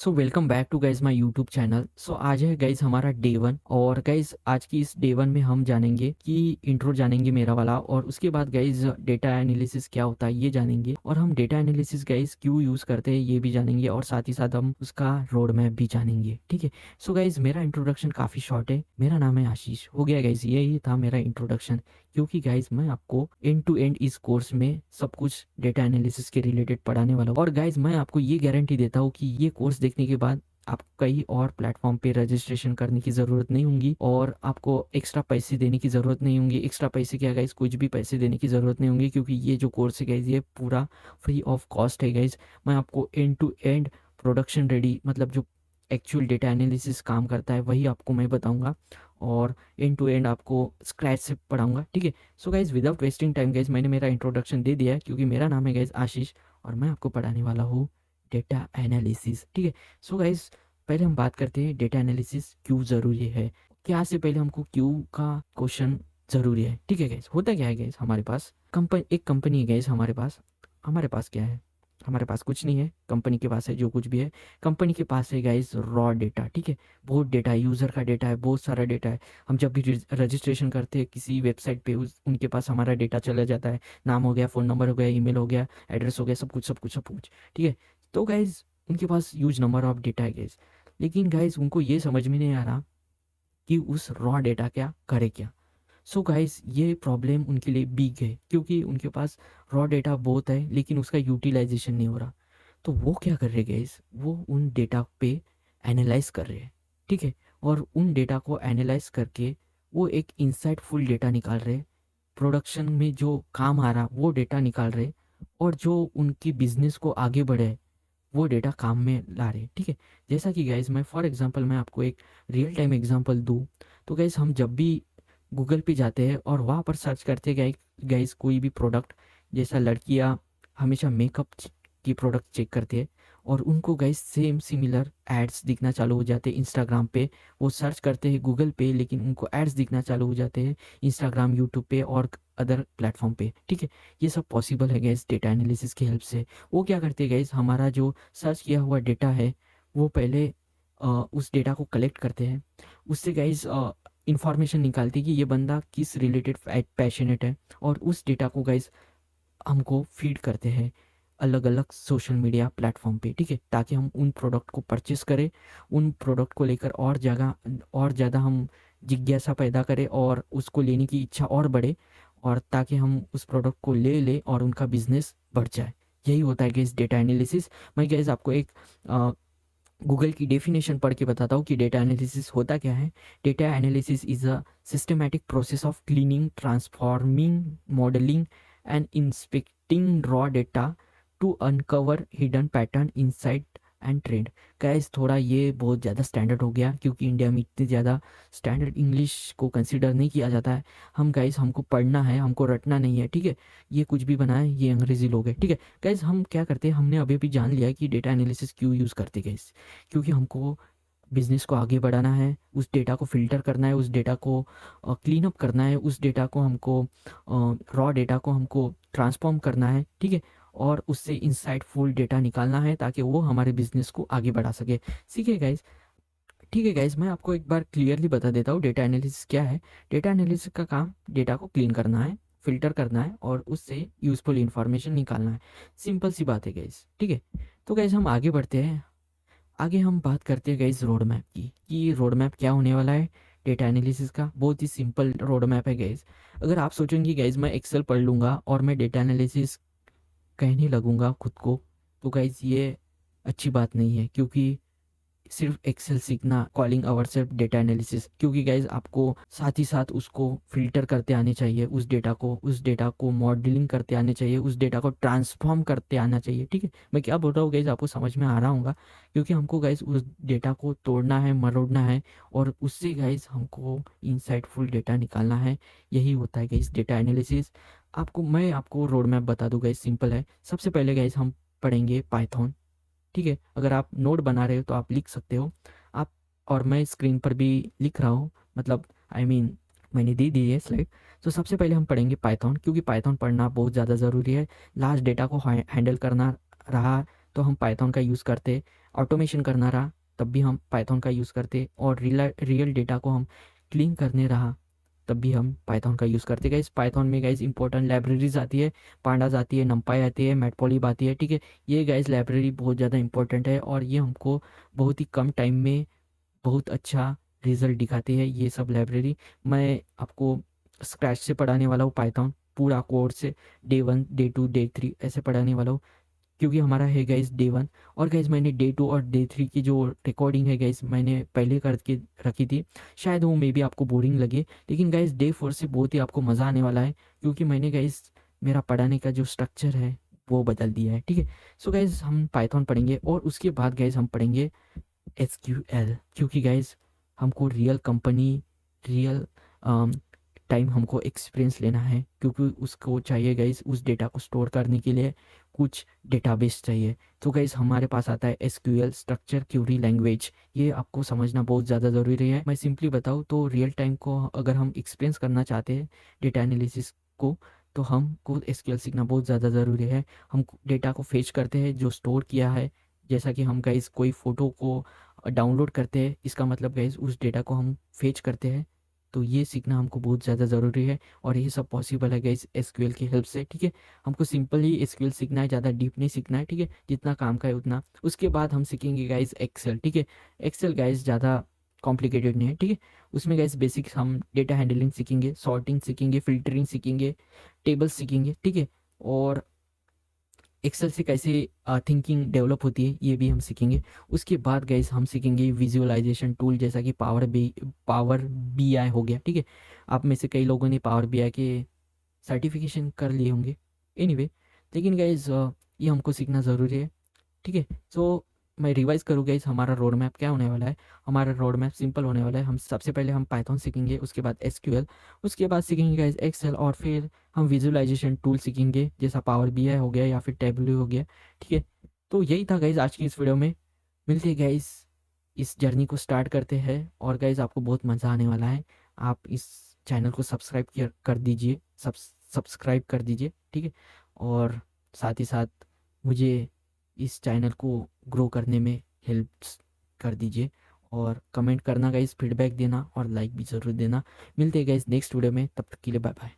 So welcome back to guys my YouTube channel. So आज है guys हमारा day one. और गाइज आज की इस डे वन में हम जानेंगे कि इंट्रो जानेंगे मेरा वाला, और उसके बाद गाइज डेटा एनालिसिस क्या होता है ये जानेंगे, और हम डेटा एनालिसिस गाइज क्यों यूज़ करते हैं ये भी जानेंगे, और साथ ही साथ हम उसका रोड मैप भी जानेंगे। ठीक है। सो गाइज मेरा इंट्रोडक्शन काफ़ी शॉर्ट है। मेरा नाम है आशीष। हो गया गाइज, यही था मेरा इंट्रोडक्शन। क्योंकि गाइज मैं आपको एंड टू एंड इस कोर्स में सब कुछ डेटा एनालिसिस के रिलेटेड पढ़ाने वाला हूँ। और गाइज मैं आपको ये गारंटी देता हूँ कि ये कोर्स देखने के बाद आपको कई और प्लेटफॉर्म पे रजिस्ट्रेशन करने की ज़रूरत नहीं होगी, और आपको एक्स्ट्रा पैसे देने की ज़रूरत नहीं होगी। एक्स्ट्रा पैसे क्या गाइज, कुछ भी पैसे देने की ज़रूरत नहीं होगी, क्योंकि ये जो कोर्स है गाइज ये पूरा फ्री ऑफ कॉस्ट है गाइज। मैं आपको end to end production ready, मतलब जो एक्चुअल डेटा एनालिसिस काम करता है वही आपको मैं बताऊंगा, और एंड टू एंड आपको स्क्रैच से पढ़ाऊंगा। ठीक है। So guys without wasting time guys मैंने मेरा इंट्रोडक्शन दे दिया है, क्योंकि मेरा नाम है गाइज आशीष, और मैं आपको पढ़ाने वाला हूँ डेटा एनालिसिस। ठीक है। सो गाइज पहले हम बात करते हैं डेटा एनालिसिस क्यों ज़रूरी है। क्या से पहले हमको क्यों का क्वेश्चन ज़रूरी है। ठीक है गाइज, होता क्या है गाइज, हमारे पास एक कंपनी है गाइज। हमारे पास क्या है, हमारे पास कुछ नहीं है। कंपनी के पास है जो कुछ भी है। कंपनी के पास है गाइज रॉ डेटा। ठीक है। बहुत डेटा है, यूज़र का डेटा है, बहुत सारा डेटा है। हम जब भी रजिस्ट्रेशन करते हैं किसी वेबसाइट पे, उनके पास हमारा डेटा चला जाता है। नाम हो गया, फ़ोन नंबर हो गया, ईमेल हो गया, एड्रेस हो गया, सब कुछ सब कुछ सब कुछ। ठीक है। तो गाइज उनके पास ह्यूज नंबर ऑफ डेटा है गाइज। लेकिन गाइज उनको ये समझ में नहीं आ रहा कि उस रॉ डेटा क्या करे क्या। सो गाइस ये प्रॉब्लम उनके लिए बिग है, क्योंकि उनके पास रॉ डेटा बहुत है लेकिन उसका यूटिलाइजेशन नहीं हो रहा। तो वो क्या कर रहे गाइस, वो उन डेटा पे एनालाइज कर रहे हैं। ठीक है। और उन डेटा को एनालाइज करके वो एक इंसाइटफुल डेटा निकाल रहे हैं। प्रोडक्शन में जो काम आ रहा वो डेटा निकाल रहे, और जो उनकी बिजनेस को आगे बढ़े वो डेटा काम में ला रहे। ठीक है। जैसा कि गाइज मैं फॉर एग्जांपल मैं आपको एक रियल टाइम एग्जांपल दूँ, तो गाइज हम जब भी गूगल पे जाते हैं और वहाँ पर सर्च करते हैं गाइज कोई भी प्रोडक्ट, जैसा लड़कियाँ हमेशा मेकअप की प्रोडक्ट चेक करते हैं, और उनको गाइज सेम सिमिलर एड्स दिखना चालू हो जाते हैं इंस्टाग्राम पे। वो सर्च करते हैं गूगल पे, लेकिन उनको एड्स दिखना चालू हो जाते हैं इंस्टाग्राम, यूट्यूब पे और अदर प्लेटफॉर्म पे। ठीक है। ये सब पॉसिबल है गाइज डेटा एनालिसिस की हेल्प से। वो क्या करते हैं गाइज, हमारा जो सर्च किया हुआ डेटा है वो पहले उस डेटा को कलेक्ट करते हैं। उससे गाइज इंफॉर्मेशन निकालती है कि ये बंदा किस रिलेटेड पैशनेट है, और उस डेटा को गाइज हमको फीड करते हैं अलग अलग सोशल मीडिया प्लेटफॉर्म पे। ठीक है। ताकि हम उन प्रोडक्ट को परचेस करें, उन प्रोडक्ट को लेकर और ज़्यादा हम जिज्ञासा पैदा करें, और उसको लेने की इच्छा और बढ़े, और ताकि हम उस प्रोडक्ट को ले लें और उनका बिजनेस बढ़ जाए। यही होता है गैस डेटा एनालिसिस। मैं गैस आपको एक गूगल की डेफिनेशन पढ़ के बताता हूँ कि डेटा एनालिसिस होता क्या है। Data analysis is a systematic process of cleaning, transforming, modelling and inspecting raw data to uncover hidden pattern, insight and trend. Guys थोड़ा ये बहुत ज़्यादा स्टैंडर्ड हो गया, क्योंकि इंडिया में इतनी ज़्यादा स्टैंडर्ड इंग्लिश को कंसिडर नहीं किया जाता है। हमको पढ़ना है, हमको रटना नहीं है। ठीक है। ये कुछ भी बनाए, ये अंग्रेजी लोग हैं। ठीक है। गाइस हम क्या करते हैं, हमने अभी अभी जान लिया कि डेटा एनालिसिस क्यों यूज़ करते गाइस। क्योंकि हमको बिजनेस को आगे बढ़ाना है, उस डेटा को फिल्टर करना है, उस डेटा को क्लीन अप करना है, उस डेटा को हमको रॉ डेटा को हमको ट्रांसफॉर्म करना है। ठीक है। और उससे इंसाइटफुल डेटा निकालना है ताकि वो हमारे बिजनेस को आगे बढ़ा सके। सीखिए गाइस। ठीक है गाइस, मैं आपको एक बार क्लियरली बता देता हूँ डेटा एनालिसिस क्या है। डेटा एनालिसिस का काम डेटा को क्लीन करना है, फिल्टर करना है, और उससे यूजफुल इंफॉर्मेशन निकालना है। सिंपल सी बात है गाइस। ठीक है। तो गाइस हम आगे बढ़ते हैं। आगे हम बात करते हैं गाइस रोड मैप की, कि रोड मैप क्या होने वाला है डेटा एनालिसिस का। बहुत ही सिंपल रोड मैप है गाइस। अगर आप सोचेंगे गाइस मैं एक्सेल पढ़ लूँगा और मैं डेटा एनालिसिस कहने लगूंगा खुद को, तो गाइस ये अच्छी बात नहीं है। क्योंकि सिर्फ एक्सेल सीखना, calling our self data analysis, क्योंकि गाइज आपको साथ ही साथ उसको फिल्टर करते आने चाहिए, उस डेटा को मॉडलिंग करते आने चाहिए, उस डेटा को ट्रांसफॉर्म करते आना चाहिए। ठीक है। मैं क्या बोल रहा हूँ गाइज, आपको समझ में आ रहा होगा। क्योंकि हमको गाइज उस डेटा को तोड़ना है, मरोड़ना है, और उससे गाइज हमको इंसाइटफुल डेटा निकालना है। यही होता है गाइज डेटा एनालिसिस। मैं आपको रोड मैप बता दूँ गाइज, सिंपल है। सबसे पहले गाइज हम पढ़ेंगे पाइथन। ठीक है। अगर आप नोट बना रहे हो तो आप लिख सकते हो। आप और मैं स्क्रीन पर भी लिख रहा हूँ, मतलब मैंने दे दी है स्लाइड। तो सबसे पहले हम पढ़ेंगे पाइथन, क्योंकि पाइथन पढ़ना बहुत ज़्यादा ज़रूरी है। लार्ज डेटा को हैंडल करना रहा तो हम पाइथन का यूज़ करते। ऑटोमेशन करना रहा तब भी हम पाइथन का यूज़ करते, और रियल डेटा को हम क्लीन करने रहा तब भी हम पाइथन का यूज़ करते। गाइस पाइथन में गाइस इंपॉर्टेंट लाइब्रेरीज आती है, पांडास आती है, नंपाई आती है, मैटप्लोलिब आती है, ठीक है। ये गाइस लाइब्रेरी बहुत ज़्यादा इंपॉर्टेंट है और ये हमको बहुत ही कम टाइम में बहुत अच्छा रिजल्ट दिखाती है। ये सब लाइब्रेरी मैं आपको स्क्रैच से पढ़ाने वाला हूँ, पाइथन पूरा कोर्स से, डे 1 डे 2 डे 3 ऐसे पढ़ाने वाला हूँ, क्योंकि हमारा है गाइस डे 1। और गाइस मैंने डे 2 और डे 3 की जो रिकॉर्डिंग है गाइस मैंने पहले करके रखी थी, शायद वो मे बी आपको बोरिंग लगे, लेकिन गाइस डे 4 से बहुत ही आपको मज़ा आने वाला है, क्योंकि मैंने गाइस मेरा पढ़ाने का जो स्ट्रक्चर है वो बदल दिया है, ठीक है। सो गाइस हम पाइथन पढ़ेंगे और उसके बाद गाइस हम पढ़ेंगे एसक्यूएल, क्योंकि गाइस हमको रियल कंपनी, रियल टाइम हमको एक्सपीरियंस लेना है, क्योंकि उसको चाहिए गाइस उस डेटा को स्टोर करने के लिए कुछ डेटाबेस चाहिए। तो गाइस हमारे पास आता है एसक्यूएल, स्ट्रक्चर क्यूरी लैंग्वेज। ये आपको समझना बहुत ज़्यादा ज़रूरी है। मैं सिंपली बताऊँ तो रियल टाइम को अगर हम एक्सपीरियंस करना चाहते हैं डेटा एनालिसिस को, तो हमको एसक्यूएल सीखना बहुत ज़्यादा ज़रूरी है। हम डेटा को फेच करते हैं जो स्टोर किया है, जैसा कि हम गाइस कोई फ़ोटो को डाउनलोड करते हैं, इसका मतलब गाइस उस डेटा को हम फेच करते हैं। तो ये सीखना हमको बहुत ज़्यादा ज़रूरी है और ये सब पॉसिबल है गाइस एसक्यूएल की हेल्प से, ठीक है। हमको सिंपल ही एसक्यूएल सीखना है, ज़्यादा डीप नहीं सीखना है, ठीक है। जितना काम का है उतना। उसके बाद हम सीखेंगे गाइस एक्सेल, ठीक है। एक्सेल गाइस ज़्यादा कॉम्प्लिकेटेड नहीं है, ठीक है। उसमें गाइस बेसिक्स हम डेटा हैंडलिंग सीखेंगे, सॉर्टिंग सीखेंगे, फिल्टरिंग सीखेंगे, टेबल्स सीखेंगे, ठीक है। और एक्सेल से कैसे थिंकिंग डेवलप होती है ये भी हम सीखेंगे। उसके बाद गाइस हम सीखेंगे विजुअलाइजेशन टूल, जैसा कि पावर बीआई हो गया, ठीक है। आप में से कई लोगों ने पावर बीआई के सर्टिफिकेशन कर लिए होंगे, एनीवे, लेकिन गाइस ये हमको सीखना ज़रूरी है, ठीक है। सो मैं रिवाइज़ करूँ गाइस, हमारा रोड मैप क्या होने वाला है। हमारा रोड मैप सिंपल होने वाला है। हम सबसे पहले हम पाइथन सीखेंगे, उसके बाद एसक्यूएल, उसके बाद सीखेंगे गाइस एक्सेल, और फिर हम विजुअलाइजेशन टूल सीखेंगे, जैसा पावर बीआई हो गया या फिर टैबल्यू हो गया, ठीक है। तो यही था गाइस आज की इस वीडियो में। मिलते हैं गाइस, इस जर्नी को स्टार्ट करते हैं, और गाइस आपको बहुत मज़ा आने वाला है। आप इस चैनल को सब्सक्राइब कर दीजिए, सब्सक्राइब कर दीजिए, ठीक है। और साथ ही साथ मुझे इस चैनल को ग्रो करने में हेल्प कर दीजिए, और कमेंट करना गाइस, फीडबैक देना और लाइक भी ज़रूर देना। मिलते हैं गाइस नेक्स्ट वीडियो में, तब तक के लिए बाय बाय।